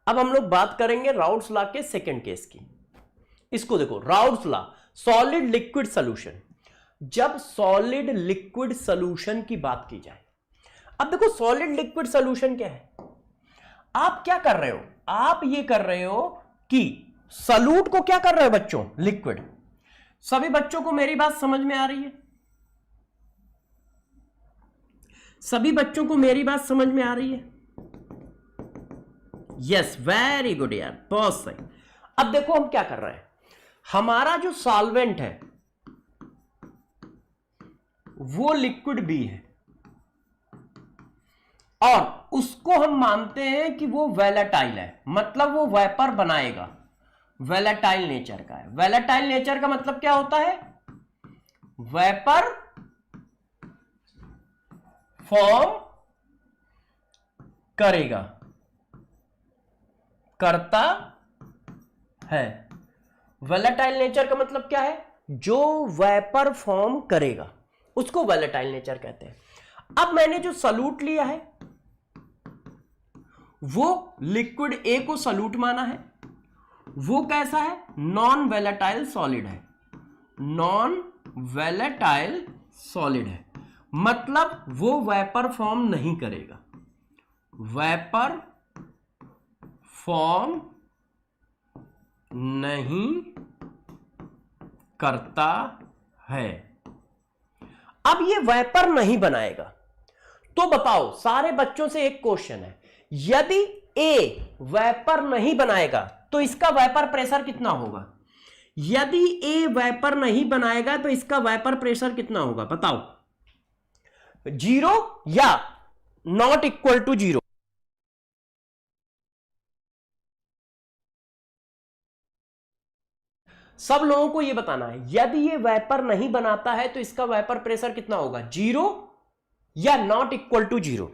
अब हम लोग बात करेंगे राउल्ट्स लॉ के सेकंड केस की। इसको देखो, Raoult's law, solid liquid solution. जब सॉलिड लिक्विड सॉल्यूशन की बात की जाए, अब देखो सॉलिड लिक्विड सॉल्यूशन क्या है। आप क्या कर रहे हो, आप ये कर रहे हो कि सॉल्यूट को क्या कर रहे हो बच्चों, लिक्विड। सभी बच्चों को मेरी बात समझ में आ रही है? सभी बच्चों को मेरी बात समझ में आ रही है? यस, वेरी गुड यार, बहुत सही। अब देखो हम क्या कर रहे हैं, हमारा जो सॉल्वेंट है वो लिक्विड भी है और उसको हम मानते हैं कि वो वैलेटाइल है, मतलब वो वेपर बनाएगा, वैलेटाइल नेचर का है। वैलेटाइल नेचर का मतलब क्या होता है, वेपर फॉर्म करेगा, करता है। वैलेटाइल नेचर का मतलब क्या है, जो वेपर फॉर्म करेगा उसको वैलेटाइल नेचर कहते हैं। अब मैंने जो सॉल्यूट लिया है वो लिक्विड ए को सॉल्यूट माना है, वो कैसा है, नॉन वैलेटाइल सॉलिड है, नॉन वैलेटाइल सॉलिड है, मतलब वो वेपर फॉर्म नहीं करेगा, वेपर फॉर्म नहीं करता है। अब ये वेपर नहीं बनाएगा, तो बताओ सारे बच्चों से एक क्वेश्चन है, यदि ए वेपर नहीं बनाएगा तो इसका वेपर प्रेशर कितना होगा? यदि ए वेपर नहीं बनाएगा तो इसका वेपर प्रेशर कितना होगा, बताओ? 0 या नॉट इक्वल टू 0? सब लोगों को यह बताना है, यदि ये वेपर नहीं बनाता है तो इसका वेपर प्रेशर कितना होगा, 0 या नॉट इक्वल टू 0?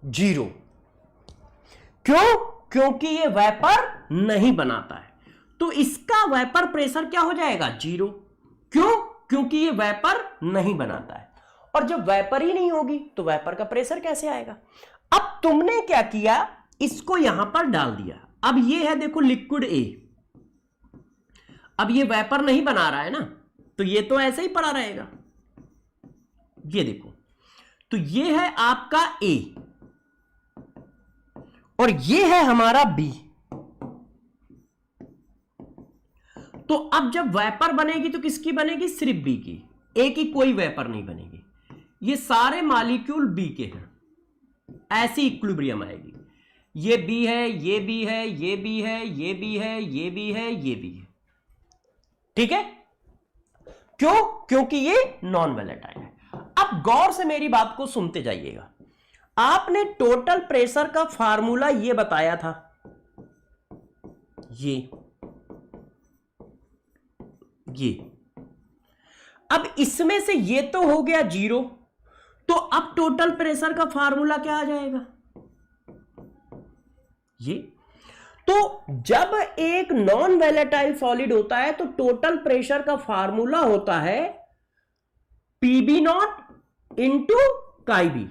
जीरो। क्यों? क्योंकि ये वेपर नहीं बनाता है, तो इसका वेपर प्रेशर क्या हो जाएगा, 0। क्यों? क्योंकि ये वेपर नहीं बनाता है, और जब वेपर ही नहीं होगी तो वेपर का प्रेशर कैसे आएगा? अब तुमने क्या किया, इसको यहां पर डाल दिया। अब ये है देखो लिक्विड ए, अब ये वेपर नहीं बना रहा है ना, तो ये तो ऐसे ही पड़ा रहेगा। ये देखो, तो ये है आपका ए और ये है हमारा बी। तो अब जब वेपर बनेगी तो किसकी बनेगी, सिर्फ बी की, ए की कोई वेपर नहीं बनेगी। ये सारे मॉलिक्यूल बी के हैं, ऐसी इक्विलिब्रियम आएगी। ये बी है, ये बी है, ये बी है, ये बी है, ये बी है, ये बी है, ठीक है? क्यों? क्योंकि ये नॉन वैलेटाइल है। अब गौर से मेरी बात को सुनते जाइएगा। आपने टोटल प्रेशर का फार्मूला ये बताया था, ये अब इसमें से ये तो हो गया 0, तो अब टोटल प्रेशर का फार्मूला क्या आ जाएगा, ये। तो जब एक नॉन वैलेटाइल सॉलिड होता है तो टोटल प्रेशर का फार्मूला होता है PB not into chi B.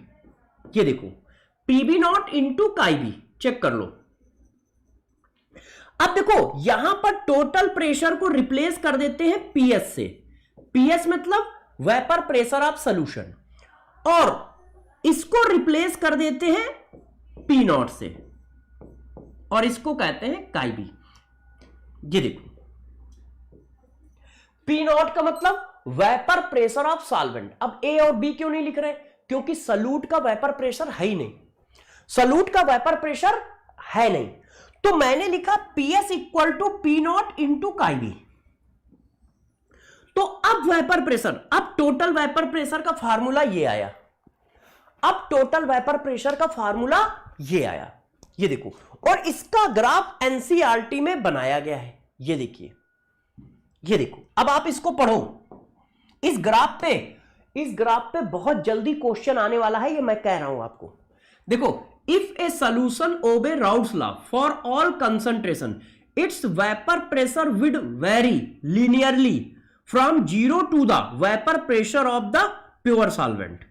ये देखो, PB not into chi B, check कर लो। अब देखो यहां पर टोटल प्रेशर को रिप्लेस कर देते हैं पीएस से। पीएस मतलब वेपर प्रेशर ऑफ सॉल्यूशन, और इसको रिप्लेस कर देते हैं पी नॉट से, और इसको कहते हैं काई बी। ये देखो, पी नॉट का मतलब वेपर प्रेशर ऑफ सॉल्वेंट। अब ए और बी क्यों नहीं लिख रहे, क्योंकि सॉल्यूट का वेपर प्रेशर है ही नहीं, सॉल्यूट का वेपर प्रेशर है नहीं, तो मैंने लिखा PS equal to P not into chi B. तो अब वेपर प्रेशर, अब टोटल वेपर प्रेशर का फार्मूला ये आया। अब टोटल वेपर प्रेशर का फार्मूला ये आया, ये देखो। और इसका ग्राफ एनसीईआरटी में बनाया गया है, ये देखिए, ये देखो। अब आप इसको पढ़ो। इस ग्राफ पे बहुत जल्दी क्वेश्चन आने वाला है, ये मैं कह रहा हूं आपको। देखो, if a solution obey Raoult's law for all concentration, its vapour pressure with very linearly from 0 to the vapour pressure of the pure solvent.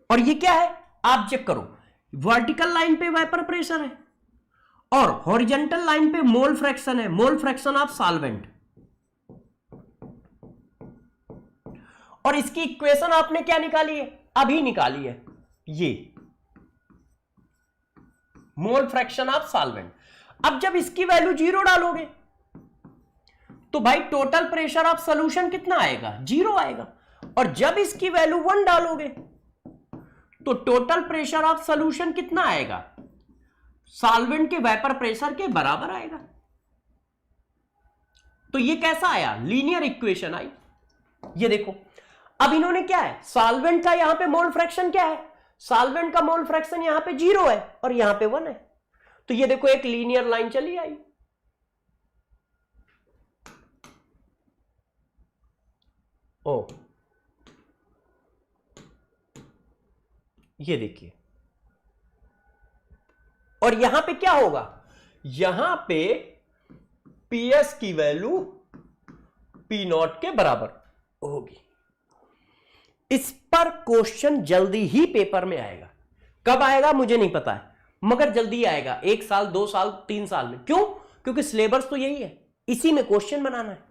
और ये क्या है, आप चेक करो। वर्टिकल लाइन पे वेपर प्रेशर है और हॉरिजॉन्टल लाइन पे मोल फ्रैक्शन है, मोल फ्रैक्शन ऑफ सॉल्वेंट। और इसकी इक्वेशन आपने क्या निकाली है, अभी निकाली है, ये मोल फ्रैक्शन ऑफ सॉल्वेंट। अब जब इसकी वैल्यू 0 डालोगे तो भाई टोटल प्रेशर ऑफ सॉल्यूशन कितना आएगा, 0 आएगा। और जब इसकी वैल्यू 1 डालोगे तो टोटल प्रेशर ऑफ सॉल्यूशन कितना आएगा, सॉल्वेंट के वेपर प्रेशर के बराबर आएगा। तो ये कैसा आया, लीनियर इक्वेशन आई। ये देखो, अब इन्होंने क्या है, सॉल्वेंट का यहां पे मोल फ्रैक्शन क्या है, सॉल्वेंट का मोल फ्रैक्शन यहां पे 0 है और यहां पे 1 है। तो ये देखो एक लीनियर लाइन चली आई। ओ, ये देखिए। और यहां पे क्या होगा, यहां पे पीएस की वैल्यू पी नॉट के बराबर होगी। इस पर क्वेश्चन जल्दी ही पेपर में आएगा। कब आएगा मुझे नहीं पता है, मगर जल्दी आएगा, 1 साल 2 साल 3 साल में। क्यों, क्योंकि सिलेबस तो यही है, इसी में क्वेश्चन बनाना है।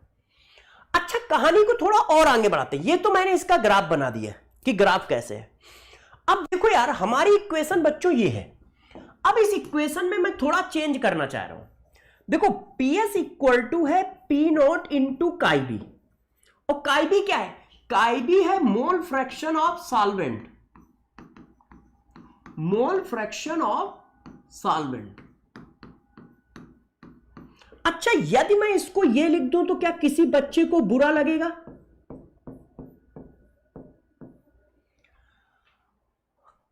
अच्छा, कहानी को थोड़ा और आगे बढ़ाते हैं। ये तो मैंने इसका ग्राफ बना दिया कि ग्राफ कैसे है। अब देखो यार, हमारी इक्वेशन बच्चों ये है। अब इस इक्वेशन में मैं थोड़ा चेंज करना चाह रहा हूं। देखो, पीएस इक्वल टू है P not into chi B. और काई बी क्या है, काई बी है mole fraction of solvent, mole fraction of solvent. अच्छा, यदि मैं इसको ये लिख दूं तो क्या किसी बच्चे को बुरा लगेगा?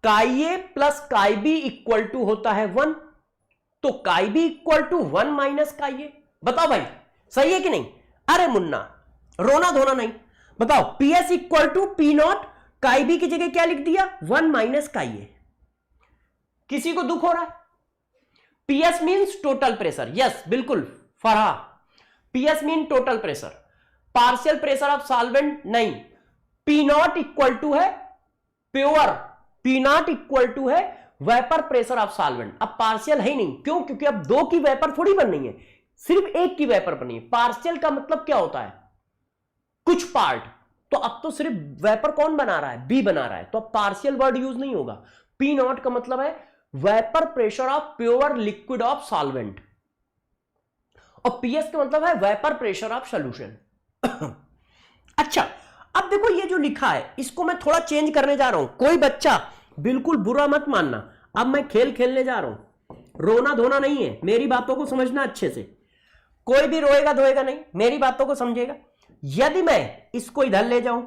Chi A plus chi B equal to होता है 1, तो काई बी इक्वल टू 1 माइनस काई ए। बताओ भाई, सही है कि नहीं? अरे मुन्ना, रोना धोना नहीं, बताओ। PS equal to P not, chi B की जगह क्या लिख दिया, 1 माइनस काई ए। किसी को दुख हो रहा है? PS means total pressure, yes बिल्कुल Farha, PS mean total pressure. Partial pressure of solvent नहीं। पी नॉट इक्वल टू है pure, P not equal to है वेपर प्रेशर ऑफ सॉल्वेंट। अब पार्शियल है ही नहीं, क्यों? क्योंकि अब 2 की वेपर थोड़ी बन रही है, सिर्फ 1 की वेपर बनी है। पार्शियल का मतलब क्या होता है, कुछ पार्ट। तो अब तो सिर्फ वेपर कौन बना रहा है, बी बना रहा है, तो अब पार्शियल वर्ड यूज नहीं होगा। पी नॉट का मतलब है vapour pressure of pure liquid of solvent, और पीएस का मतलब है वेपर प्रेशर ऑफ सॉल्यूशन। अच्छा, अब देखो ये जो लिखा है इसको मैं थोड़ा चेंज करने जा रहा हूं। कोई बच्चा बिल्कुल बुरा मत मानना, अब मैं खेल खेलने जा रहा हूं, रोना धोना नहीं है, मेरी बातों को समझना अच्छे से। कोई भी रोएगा धोएगा नहीं, मेरी बातों को समझेगा। यदि मैं इसको इधर ले जाऊं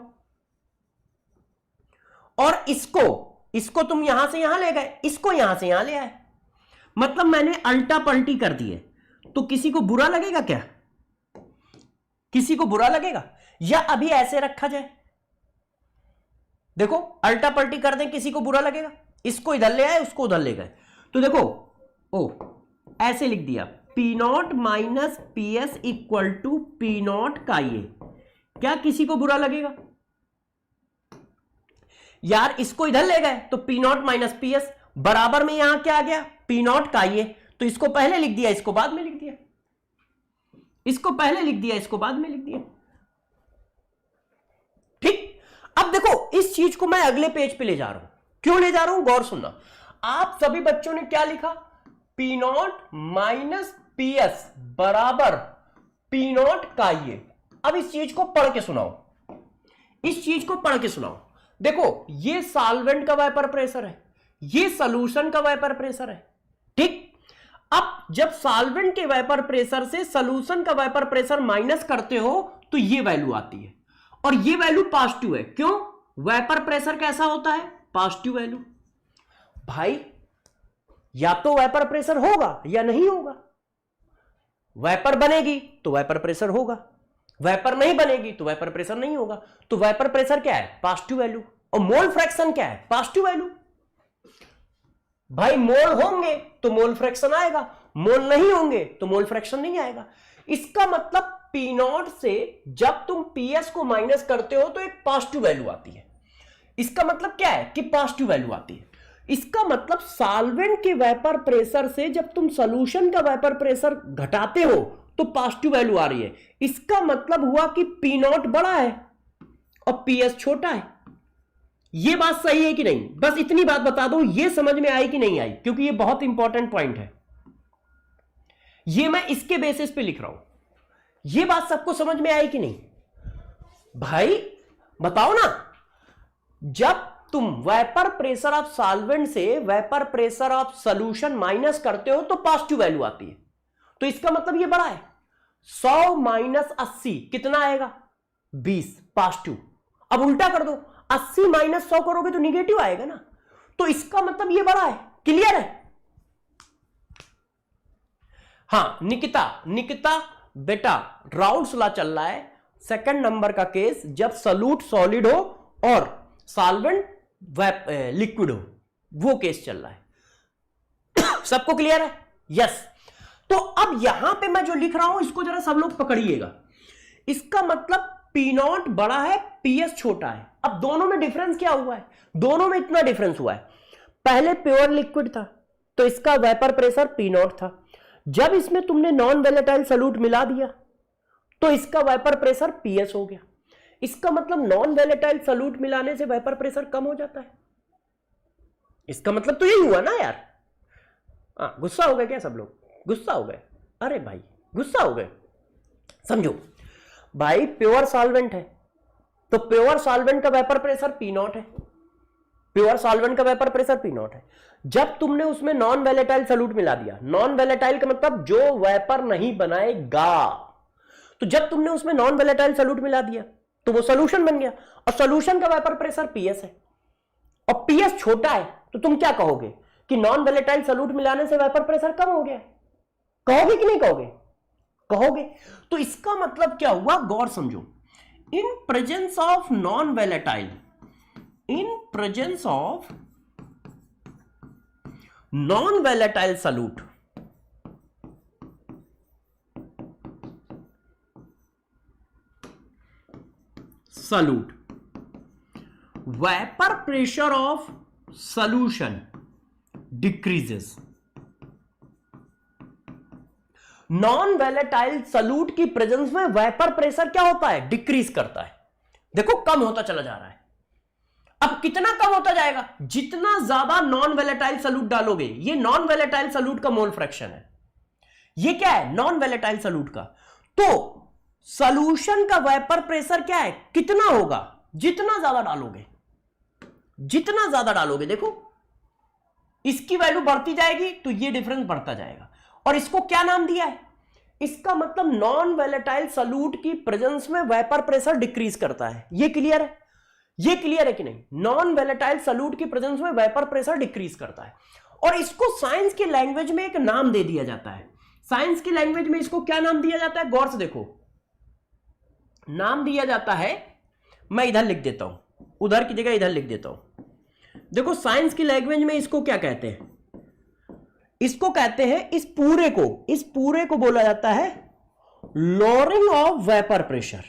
और इसको तुम यहां से यहां ले गए, इसको यहां से यहां ले आए, मतलब मैंने अल्टा पलटी कर दी है, तो किसी को बुरा लगेगा क्या? किसी को बुरा लगेगा? या अभी ऐसे रखा जाए, देखो अल्टा पलटी कर दें, किसी को बुरा लगेगा? इसको इधर ले आए, उसको उधर ले गए, तो देखो ओ ऐसे लिख दिया, P not minus P S equal to P not का ये। क्या किसी को बुरा लगेगा? यार इसको इधर ले गए तो P not minus P S बराबर में यहां क्या आ गया, पी नॉट का ये। तो इसको पहले लिख दिया, इसको बाद में लिख दिया, इसको पहले लिख दिया, इसको बाद में लिख दिया। ठीक, अब देखो इस चीज को मैं अगले पेज पे ले जा रहा हूं। क्यों ले जा रहा हूं, गौर सुनना। आप सभी बच्चों ने क्या लिखा, P not minus P S बराबर पी नॉट का ये। अब इस चीज को पढ़ के सुनाओ, इस चीज को पढ़ के सुनाओ। देखो ये सॉल्वेंट का वेपर प्रेशर है, ये सॉल्यूशन का वेपर प्रेशर है, ठीक। अब जब सॉल्वेंट के वेपर प्रेशर से सॉल्यूशन का वेपर प्रेशर माइनस करते हो तो ये वैल्यू आती है, और ये वैल्यू पॉजिटिव है। क्यों? वेपर प्रेशर कैसा होता है, पॉजिटिव वैल्यू। भाई या तो वेपर प्रेशर होगा या नहीं होगा। वेपर बनेगी तो वेपर प्रेशर होगा, वेपर नहीं बनेगी तो वेपर प्रेशर नहीं होगा। तो वेपर प्रेशर क्या है? Positive value. और मोल फ्रैक्शन क्या है? Positive value. भाई मोल होंगे तो मोल फ्रैक्शन आएगा, मोल नहीं होंगे तो मोल फ्रैक्शन नहीं आएगा। इसका मतलब पी नॉट से जब तुम पीएस को माइनस करते हो तो एक पॉजिटिव वैल्यू आती है। इसका मतलब क्या है कि पॉजिटिव वैल्यू आती है। इसका मतलब सॉल्वेंट के वेपर प्रेशर से जब तुम सॉल्यूशन का वेपर प्रेशर घटाते हो तो पॉजिटिव वैल्यू आ रही है। इसका मतलब हुआ कि पी नॉट बड़ा है और पीएस छोटा है। यह बात सही है कि नहीं? बस इतनी बात बता दो, यह समझ में आई कि नहीं आई, क्योंकि यह बहुत इंपॉर्टेंट पॉइंट है। यह मैं इसके बेसिस पे लिख रहा हूं। यह बात सबको समझ में आई कि नहीं? भाई बताओ ना, जब तुम वेपर प्रेशर ऑफ सॉल्वेंट से vapour pressure of solution minus करते हो तो पॉजिटिव वैल्यू आती है। तो इसका मतलब यह बड़ा है। 100 माइनस 80 कितना आएगा? 20 पॉजिटिव। अब उल्टा कर दो, 80 माइनस 100 करोगे तो निगेटिव आएगा ना। तो इसका मतलब यह बड़ा है। क्लियर है? हां निकिता बेटा, राउल्स लॉ चल रहा है। सेकंड नंबर का केस, जब सॉल्यूट सॉलिड हो और सॉल्वेंट लिक्विड हो, वो केस चल रहा है। सबको क्लियर है? यस। तो अब यहां पे मैं जो लिख रहा हूं इसको जरा सब लोग पकड़िएगा। इसका मतलब पी नॉट बड़ा है, पीएस छोटा है। अब दोनों में डिफरेंस क्या हुआ है? दोनों में इतना डिफरेंस हुआ है, पहले प्योर लिक्विड था तो इसका वेपर प्रेशर पी नॉट था। जब इसमें तुमने नॉन वोलेटाइल सॉल्यूट मिला दिया तो इसका वेपर प्रेशर पीएस हो गया। इसका मतलब नॉन वोलेटाइल सॉल्यूट मिलाने से वेपर प्रेशर कम हो जाता है। इसका मतलब तो यही हुआ ना यार। गुस्सा हो गए क्या सब लोग? गुस्सा हो गए? अरे भाई गुस्सा हो गए? समझो भाई, प्योर सॉल्वेंट है तो प्योर सॉल्वेंट का वेपर प्रेशर पी नॉट है। प्योर सॉल्वेंट का वेपर प्रेशर पी नॉट है। जब तुमने उसमें नॉन वोलेटाइल सॉल्यूट मिला दिया, नॉन वोलेटाइल का मतलब जो वेपर नहीं बनाएगा, तो जब तुमने उसमें नॉन वोलेटाइल सॉल्यूट मिला दिया तो वो सॉल्यूशन बन गया और सॉल्यूशन का वेपर प्रेशर पीएस है और पीएस छोटा है। तो तुम क्या कहोगे कि नॉन वोलेटाइल सॉल्यूट मिलाने से वेपर प्रेशर कम हो गया? कहोगे कि नहीं कहोगे? कहोगे। तो इसका मतलब क्या हुआ, गौर समझो। In presence of non volatile, in presence of non volatile solute, vapour pressure of solution decreases. Non volatile solute की प्रेजेंस में वेपर प्रेशर क्या होता है? डिक्रीज करता है। देखो कम होता चला जा रहा है। अब कितना कम होता जाएगा? जितना ज्यादा नॉन वोलेटाइल सॉल्यूट डालोगे। ये नॉन वोलेटाइल सॉल्यूट का मोल फ्रैक्शन है। ये क्या है? नॉन वोलेटाइल सॉल्यूट का। तो सॉल्यूशन का वेपर प्रेशर क्या है? कितना होगा? जितना ज्यादा डालोगे, जितना ज्यादा डालोगे, देखो इसकी वैल्यू बढ़ती जाएगी तो ये डिफरेंस बढ़ता जाएगा। और इसको क्या नाम दिया है? इसका मतलब नॉन वोलेटाइल सॉल्यूट की प्रेजेंस में वेपर प्रेशर डिक्रीज करता है। ये क्लियर है? ये क्लियर है कि नहीं? नॉन वोलेटाइल सॉल्यूट की प्रेजेंस में वेपर प्रेशर डिक्रीज करता है। और इसको साइंस की लैंग्वेज में एक नाम दे दिया जाता है। साइंस की लैंग्वेज में इसको क्या नाम दिया जाता है? गौर से देखो, नाम दिया जाता है, मैं इधर लिख देता हूं, उधर की जगह इधर लिख देता हूं। देखो साइंस की लैंग्वेज में इसको क्या कहते हैं? इसको कहते हैं, इस पूरे को बोला जाता है lowering of vapour pressure.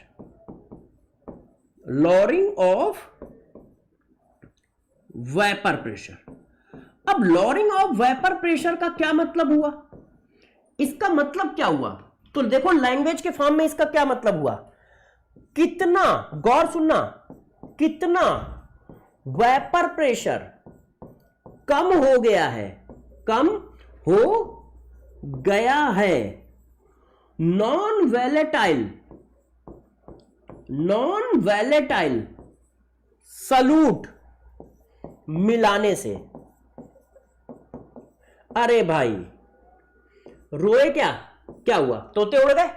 Lowering of vapour pressure. अब लोअरिंग ऑफ वेपर प्रेशर का क्या मतलब हुआ? इसका मतलब क्या हुआ? तो देखो लैंग्वेज के फॉर्म में इसका क्या मतलब हुआ? कितना, गौर सुनना, कितना वेपर प्रेशर कम हो गया है, कम हो गया है नॉन वोलेटाइल सॉल्यूट मिलाने से। अरे भाई रोए क्या? क्या हुआ? तोते उड़ गए?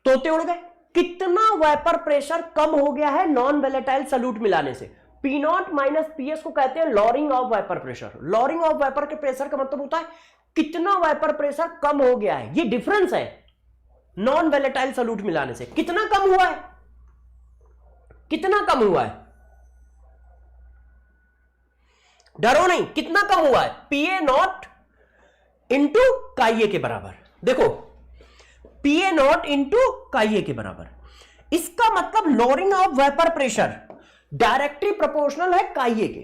तोते उड़ गए? कितना वेपर प्रेशर कम हो गया है नॉन वोलेटाइल सॉल्यूट मिलाने से? पी नॉट माइनस पीएस को कहते हैं lowering of vapour pressure. Lowering of vapour के प्रेशर का मतलब होता है कितना वेपर प्रेशर कम हो गया है, ये डिफरेंस है नॉन वोलेटाइल सॉल्यूट मिलाने से। कितना कम हुआ है, कितना कम हुआ है, डरो नहीं, कितना कम हुआ है, पीए नॉट इंटू काईए के बराबर। देखो पीए नॉट इंटू काईए के बराबर, इसका मतलब lowering of vapour pressure directly proportional है काईए के।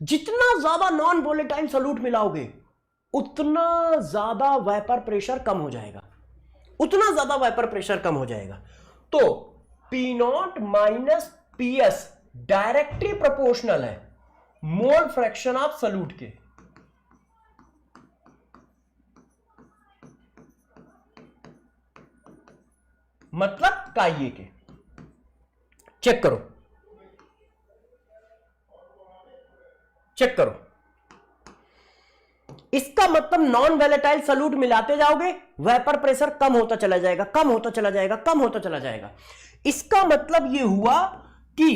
जितना ज्यादा नॉन वोलेटाइल सॉल्यूट मिलाओगे उतना ज्यादा वेपर प्रेशर कम हो जाएगा, उतना ज्यादा वेपर प्रेशर कम हो जाएगा। तो P not minus PS directly proportional है मोल फ्रैक्शन ऑफ सॉल्यूट के। मतलब काईए के। चेक करो, चेक करो, इसका मतलब नॉन वोलेटाइल सॉल्यूट मिलाते जाओगे वेपर प्रेशर कम होता चला जाएगा, कम होता चला जाएगा, कम होता चला जाएगा। इसका मतलब यह हुआ कि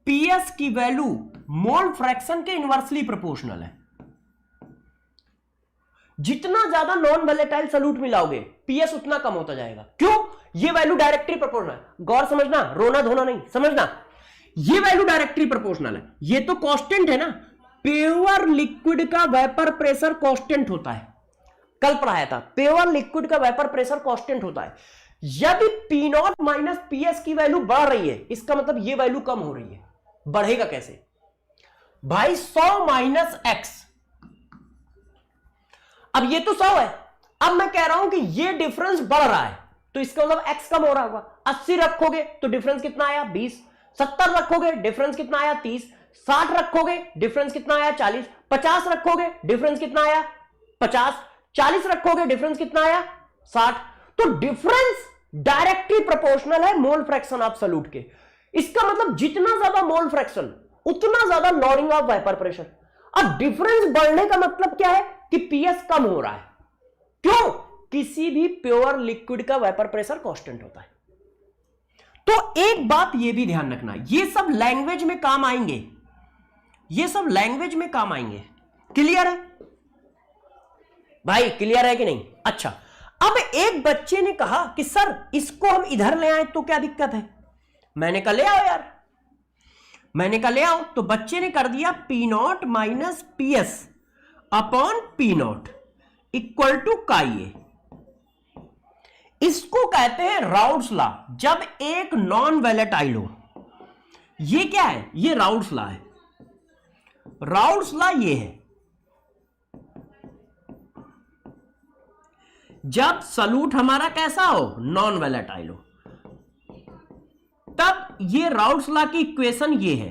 पीएस की वैल्यू मोल फ्रैक्शन के इनवर्सली प्रोपोर्शनल है। जितना ज्यादा नॉन वोलेटाइल सॉल्यूट मिलाओगे पीएस उतना कम होता जाएगा। क्यों? ये वैल्यू डायरेक्टली प्रोपोर्शनल है। गौर समझना, रोना धोना नहीं, समझना, ये वैल्यू डायरेक्टली प्रोपोर्शनल है। ये तो कांस्टेंट है ना, प्योर लिक्विड का वेपर प्रेशर कांस्टेंट होता है, कल पढ़ाया था, प्योर लिक्विड का वेपर प्रेशर कांस्टेंट होता है। यदि पी नॉट माइनस पीएस की वैल्यू बढ़ रही है इसका मतलब ये वैल्यू कम हो रही है। बढ़ेगा कैसे भाई? 100 माइनस एक्स, अब ये तो 100 है, अब मैं कह रहा हूं कि ये डिफरेंस बढ़ रहा है तो इसका मतलब एक्स कम हो रहा होगा। 80 रखोगे तो डिफरेंस कितना आया? 20। 70 रखोगे डिफरेंस कितना आया? 30। 60 रखोगे डिफरेंस कितना आया? 40। 50 रखोगे डिफरेंस कितना आया? 50। 40 रखोगे डिफरेंस कितना आया? 60। तो डिफरेंस डायरेक्टली प्रोपोर्शनल है मोल फ्रैक्शन ऑफ सॉल्यूट के। इसका मतलब जितना ज्यादा मोल फ्रैक्शन उतना ज्यादा लॉरिंग ऑफ वेपर प्रेशर। अब डिफरेंस बढ़ने का मतलब क्या है कि पीएस कम हो रहा है। क्यों? किसी भी प्योर लिक्विड का वेपर प्रेशर कांस्टेंट होता है। तो एक बात यह भी ध्यान रखना, ये सब लैंग्वेज में काम आएंगे, ये सब लैंग्वेज में काम आएंगे। क्लियर है भाई? क्लियर है कि नहीं? अच्छा, अब एक बच्चे ने कहा कि सर इसको हम इधर ले आए तो क्या दिक्कत है? मैंने कहा ले आओ यार, मैंने कहा ले आओ। तो बच्चे ने कर दिया P not minus PS upon P not equal to chi A. इसको कहते हैं राउल्स लॉ, जब एक नॉन वोलेटाइल हो। ये क्या है? ये राउल्स लॉ है। राउल्स लॉ ये है, जब सॉल्यूट हमारा कैसा हो? नॉन वोलेटाइल हो, तब ये राउल्स लॉ की इक्वेशन ये है,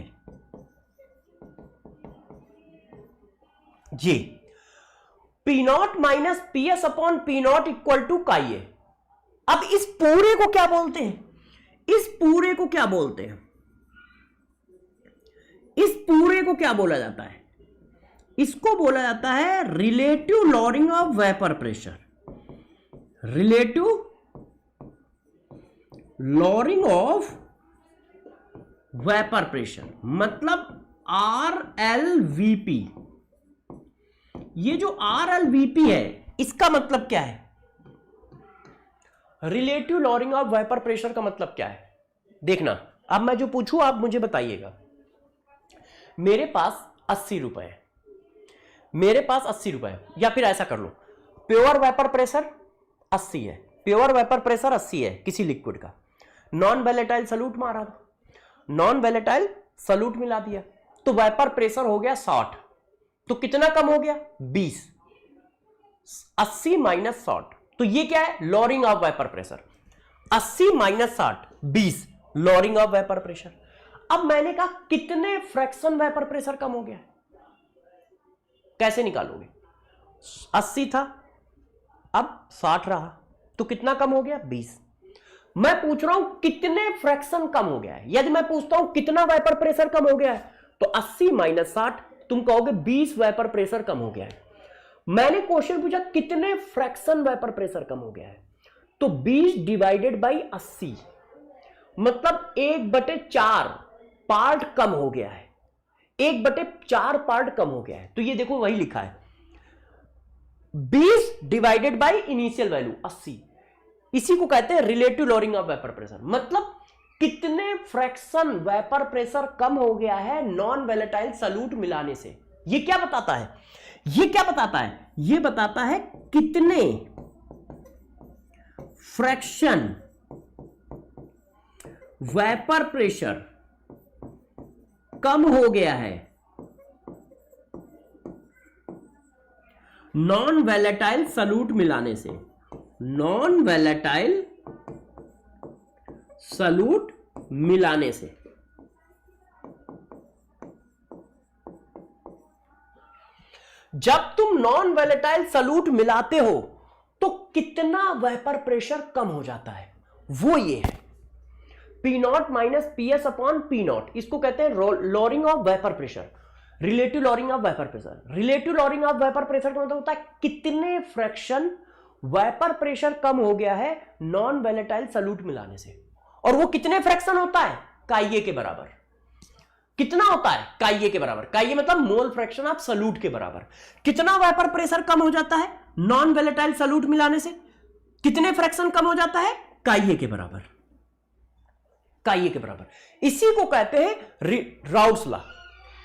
ये P not minus PS upon P not equal to chi A. अब इस पूरे को क्या बोलते हैं? इस पूरे को क्या बोलते हैं? इस पूरे को क्या बोला जाता है? इसको बोला जाता है relative lowering of vapour pressure. Relative lowering of vapour pressure मतलब RLVP। ये जो RLVP है इसका मतलब क्या है? Relative lowering of vapour pressure का मतलब क्या है? देखना, अब मैं जो पूछूं आप मुझे बताइएगा। मेरे पास 80 रुपए है, मेरे पास 80 रुपए है, या फिर ऐसा कर लो, प्योर वेपर प्रेशर 80 है, प्योर वेपर प्रेशर 80 है किसी लिक्विड का, नॉन वोलेटाइल सॉल्यूट मारा था, नॉन वोलेटाइल सॉल्यूट मिला दिया तो वेपर प्रेशर हो गया 60। तो कितना कम हो गया? 20। 80 माइनस 60, तो ये क्या है? Lowering of vapour pressure. 80 minus 60 20, lowering of vapour pressure. अब मैंने कहा कितने फ्रैक्शन वेपर प्रेशर कम हो गया? कैसे निकालोगे? 80 था, अब 60 रहा, तो कितना कम हो गया? 20। मैं पूछ रहा हूं कितने फ्रैक्शन कम हो गया है। यदि मैं पूछता हूं कितना वेपर प्रेशर कम हो गया है तो 80 माइनस 60, तुम कहोगे 20 वेपर प्रेशर कम हो गया है। मैंने क्वेश्चन पूछा कितने फ्रैक्शन वेपर प्रेशर कम हो गया है, तो 20 डिवाइडेड बाई 80 मतलब 1/4 पार्ट कम हो गया है। 1/4 पार्ट कम हो गया है, तो ये देखो वही लिखा है 20 डिवाइडेड बाय इनिशियल वैल्यू 80, इसी को कहते हैं relative lowering of vapour pressure. मतलब कितने फ्रैक्शन वेपर प्रेशर कम हो गया है नॉन वोलेटाइल सॉल्यूट मिलाने से। ये क्या बताता है, ये क्या बताता है, ये बताता है कितने फ्रैक्शन वेपर प्रेशर कम हो गया है नॉन वोलेटाइल सॉल्यूट मिलाने से, नॉन वोलेटाइल सॉल्यूट मिलाने से। जब तुम नॉन वोलेटाइल सॉल्यूट मिलाते हो तो कितना वेपर प्रेशर कम हो जाता है, वो ये है P0 minus PS upon P0, इसको कहते हैं lowering of vapour pressure, relative lowering of vapour pressure. Relative lowering of vapour pressure का मतलब होता है कितने फ्रैक्शन वेपर प्रेशर कम हो गया है नॉन वोलेटाइल सॉल्यूट मिलाने से, और वो कितने फ्रैक्शन होता है, काइए के बराबर। कितना होता है, काइए के बराबर। काइए मतलब मोल फ्रैक्शन ऑफ सॉल्यूट के बराबर। कितना वेपर प्रेशर कम हो जाता है नॉन वोलेटाइल सॉल्यूट मिलाने से, कितने फ्रैक्शन कम हो जाता है, काइए के बराबर, काइए के बराबर। इसी को कहते हैं राउल्स लॉ।